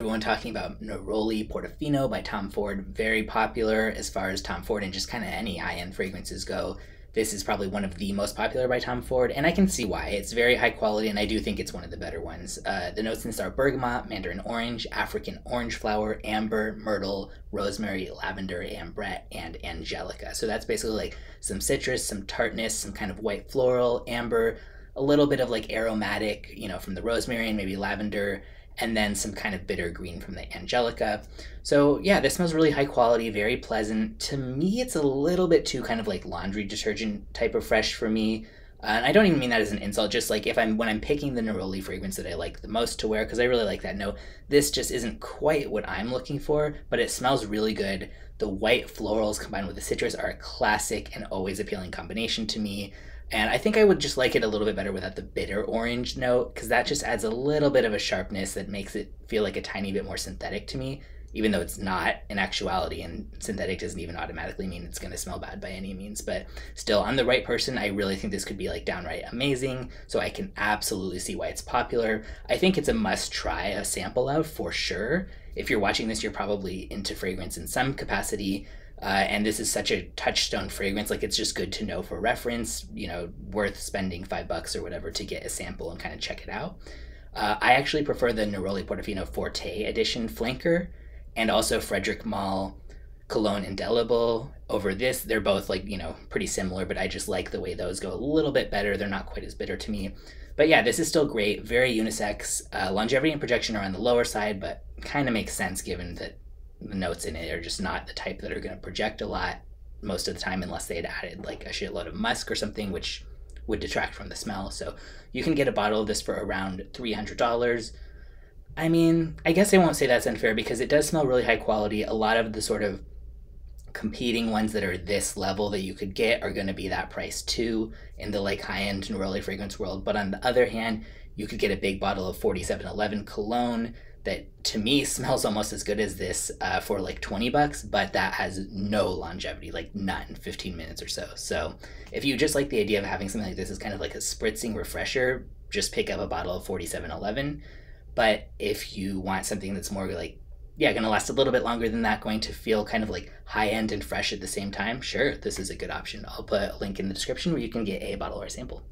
Everyone talking about Neroli Portofino by Tom Ford. Very popular as far as Tom Ford and just kind of any high-end fragrances go. This is probably one of the most popular by Tom Ford, and I can see why. It's very high quality, and I do think it's one of the better ones. The notes in this are bergamot, mandarin orange, African orange flower, amber, myrtle, rosemary, lavender, ambrette, and angelica. So that's basically like some citrus, some tartness, some kind of white floral, amber, a little bit of like aromatic, from the rosemary and maybe lavender, and then some kind of bitter green from the Angelica. So yeah, this smells really high quality, very pleasant. To me, it's a little bit too kind of like laundry detergent type of fresh for me. And I don't even mean that as an insult, just like when I'm picking the Neroli fragrance that I like the most to wear, because I really like that note, this just isn't quite what I'm looking for, but it smells really good. The white florals combined with the citrus are a classic and always appealing combination to me. And I think I would just like it a little bit better without the bitter orange note, because that just adds a little bit of a sharpness that makes it feel like a tiny bit more synthetic to me, even though it's not in actuality, and synthetic doesn't even automatically mean it's going to smell bad by any means. But still, on the right person, I really think this could be like downright amazing, so I can absolutely see why it's popular. I think it's a must try a sample of for sure. If you're watching this, you're probably into fragrance in some capacity. And this is such a touchstone fragrance, like it's just good to know for reference, worth spending $5 or whatever to get a sample and kind of check it out. I actually prefer the Neroli Portofino Forte Edition Flanker and also Frederic Malle Cologne Indelible over this. They're both like, pretty similar, but I just like the way those go a little bit better. They're not quite as bitter to me. But yeah, this is still great, very unisex. Longevity and projection are on the lower side, but kind of makes sense given that the notes in it are just not the type that are going to project a lot most of the time, unless they had added like a shitload of musk or something, which would detract from the smell. So you can get a bottle of this for around $300. I mean, I guess I won't say that's unfair because it does smell really high quality. A lot of the sort of competing ones that are this level that you could get are going to be that price too in the like high-end Neroli fragrance world. But on the other hand, you could get a big bottle of 4711 cologne that to me smells almost as good as this for like $20, but that has no longevity, like none, 15 minutes or so. So if you just like the idea of having something like this as kind of like a spritzing refresher, just pick up a bottle of 4711. But if you want something that's more like, yeah, going to last a little bit longer than that, going to feel kind of like high-end and fresh at the same time, sure, this is a good option. I'll put a link in the description where you can get a bottle or a sample.